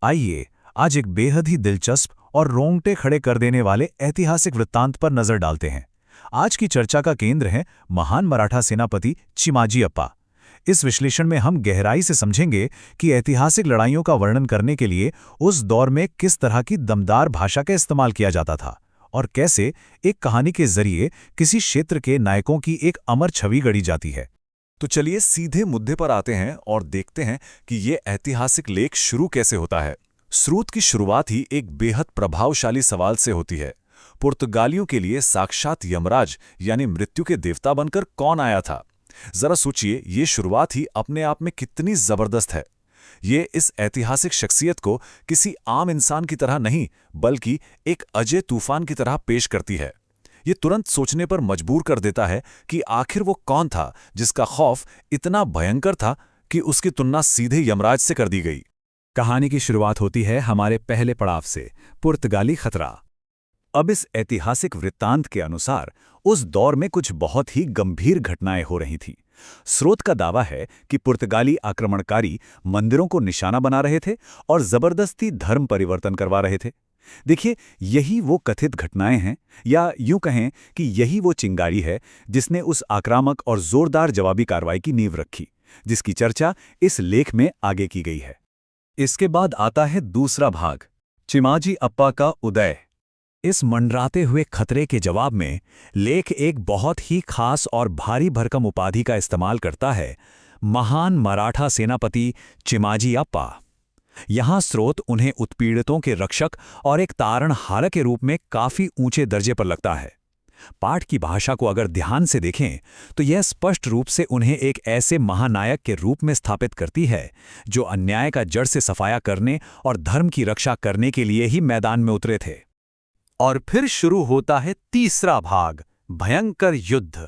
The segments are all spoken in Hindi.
आइए आज एक बेहद ही दिलचस्प और रोंगटे खड़े कर देने वाले ऐतिहासिक वृत्तांत पर नजर डालते हैं। आज की चर्चा का केंद्र है महान मराठा सेनापति चिमाजी अप्पा। इस विश्लेषण में हम गहराई से समझेंगे कि ऐतिहासिक लड़ाइयों का वर्णन करने के लिए उस दौर में किस तरह की दमदार भाषा का इस्तेमाल किया जाता था और कैसे एक कहानी के जरिए किसी क्षेत्र के नायकों की एक अमर छवि गढ़ी जाती है। तो चलिए सीधे मुद्दे पर आते हैं और देखते हैं कि ये ऐतिहासिक लेख शुरू कैसे होता है। स्रोत की शुरुआत ही एक बेहद प्रभावशाली सवाल से होती है। पुर्तगालियों के लिए साक्षात यमराज यानी मृत्यु के देवता बनकर कौन आया था? जरा सोचिए, ये शुरुआत ही अपने आप में कितनी जबरदस्त है। ये इस ऐतिहासिक शख्सियत को किसी आम इंसान की तरह नहीं बल्कि एक अजय तूफान की तरह पेश करती है। ये तुरंत सोचने पर मजबूर कर देता है कि आखिर वो कौन था जिसका खौफ इतना भयंकर था कि उसकी तुलना सीधे यमराज से कर दी गई। कहानी की शुरुआत होती है हमारे पहले पड़ाव से, पुर्तगाली खतरा। अब इस ऐतिहासिक वृत्तांत के अनुसार उस दौर में कुछ बहुत ही गंभीर घटनाएं हो रही थीं। स्रोत का दावा है कि पुर्तगाली आक्रमणकारी मंदिरों को निशाना बना रहे थे और जबरदस्ती धर्म परिवर्तन करवा रहे थे। देखिए, यही वो कथित घटनाएं हैं, या यूं कहें कि यही वो चिंगारी है जिसने उस आक्रामक और जोरदार जवाबी कार्रवाई की नींव रखी, जिसकी चर्चा इस लेख में आगे की गई है। इसके बाद आता है दूसरा भाग, चिमाजी अप्पा का उदय। इस मंडराते हुए खतरे के जवाब में लेख एक बहुत ही खास और भारी भरकम उपाधि का इस्तेमाल करता है, महान मराठा सेनापति चिमाजी अप्पा। यहाँ स्रोत उन्हें उत्पीड़ितों के रक्षक और एक तारणहार के रूप में काफी ऊंचे दर्जे पर लगता है। पाठ की भाषा को अगर ध्यान से देखें तो यह स्पष्ट रूप से उन्हें एक ऐसे महानायक के रूप में स्थापित करती है जो अन्याय का जड़ से सफाया करने और धर्म की रक्षा करने के लिए ही मैदान में उतरे थे। और फिर शुरू होता है तीसरा भाग, भयंकर युद्ध।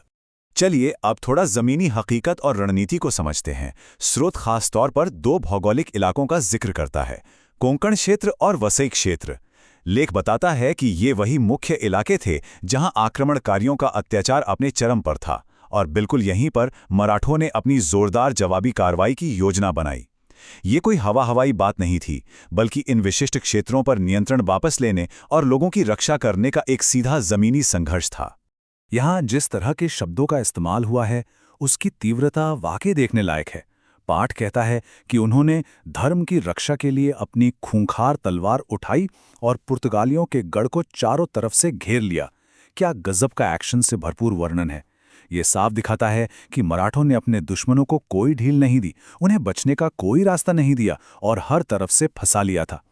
चलिए अब थोड़ा जमीनी हकीकत और रणनीति को समझते हैं। स्रोत खास तौर पर दो भौगोलिक इलाकों का जिक्र करता है, कोंकण क्षेत्र और वसई क्षेत्र। लेख बताता है कि ये वही मुख्य इलाके थे जहां आक्रमणकारियों का अत्याचार अपने चरम पर था, और बिल्कुल यहीं पर मराठों ने अपनी जोरदार जवाबी कार्रवाई की योजना बनाई। ये कोई हवाई बात नहीं थी, बल्कि इन विशिष्ट क्षेत्रों पर नियंत्रण वापस लेने और लोगों की रक्षा करने का एक सीधा जमीनी संघर्ष था। यहाँ जिस तरह के शब्दों का इस्तेमाल हुआ है उसकी तीव्रता वाकई देखने लायक है। पाठ कहता है कि उन्होंने धर्म की रक्षा के लिए अपनी खूंखार तलवार उठाई और पुर्तगालियों के गढ़ को चारों तरफ से घेर लिया। क्या गजब का एक्शन से भरपूर वर्णन है। ये साफ दिखाता है कि मराठों ने अपने दुश्मनों को कोई ढील नहीं दी, उन्हें बचने का कोई रास्ता नहीं दिया और हर तरफ से फंसा लिया था।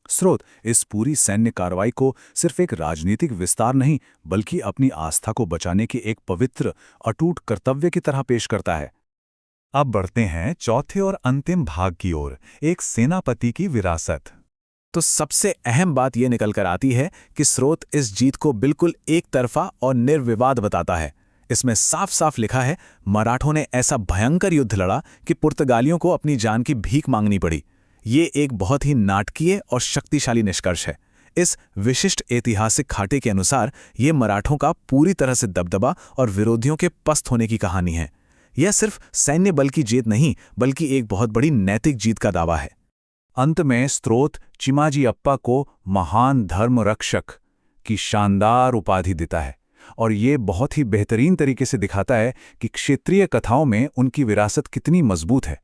स्रोत इस पूरी सैन्य कार्रवाई को सिर्फ एक राजनीतिक विस्तार नहीं बल्कि अपनी आस्था को बचाने के एक पवित्र अटूट कर्तव्य की तरह पेश करता है। अब बढ़ते हैं चौथे और अंतिम भाग की ओर, एक सेनापति की विरासत। तो सबसे अहम बात यह निकल कर आती है कि स्रोत इस जीत को बिल्कुल एक तरफा और निर्विवाद बताता है। इसमें साफ साफ लिखा है, मराठों ने ऐसा भयंकर युद्ध लड़ा कि पुर्तगालियों को अपनी जान की भीख मांगनी पड़ी। ये एक बहुत ही नाटकीय और शक्तिशाली निष्कर्ष है। इस विशिष्ट ऐतिहासिक खाते के अनुसार ये मराठों का पूरी तरह से दबदबा और विरोधियों के पस्त होने की कहानी है। यह सिर्फ सैन्य बल की जीत नहीं बल्कि एक बहुत बड़ी नैतिक जीत का दावा है। अंत में स्रोत चिमाजी अप्पा को महान धर्म रक्षक की शानदार उपाधि देता है, और ये बहुत ही बेहतरीन तरीके से दिखाता है कि क्षेत्रीय कथाओं में उनकी विरासत कितनी मजबूत है।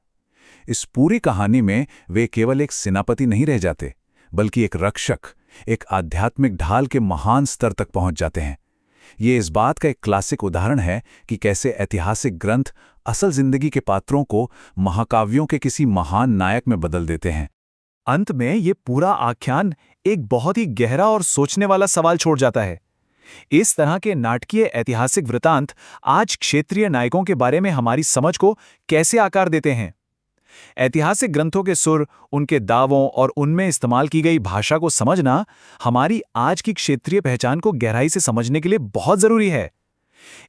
इस पूरी कहानी में वे केवल एक सेनापति नहीं रह जाते बल्कि एक रक्षक, एक आध्यात्मिक ढाल के महान स्तर तक पहुंच जाते हैं। ये इस बात का एक क्लासिक उदाहरण है कि कैसे ऐतिहासिक ग्रंथ असल जिंदगी के पात्रों को महाकाव्यों के किसी महान नायक में बदल देते हैं। अंत में ये पूरा आख्यान एक बहुत ही गहरा और सोचने वाला सवाल छोड़ जाता है। इस तरह के नाटकीय ऐतिहासिक वृत्तांत आज क्षेत्रीय नायकों के बारे में हमारी समझ को कैसे आकार देते हैं? ऐतिहासिक ग्रंथों के सुर, उनके दावों और उनमें इस्तेमाल की गई भाषा को समझना हमारी आज की क्षेत्रीय पहचान को गहराई से समझने के लिए बहुत जरूरी है।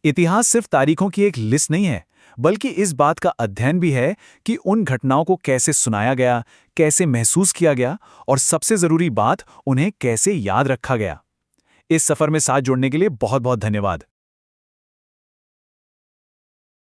इतिहास सिर्फ तारीखों की एक लिस्ट नहीं है, बल्कि इस बात का अध्ययन भी है कि उन घटनाओं को कैसे सुनाया गया, कैसे महसूस किया गया और सबसे जरूरी बात, उन्हें कैसे याद रखा गया। इस सफर में साथ जुड़ने के लिए बहुत बहुत धन्यवाद।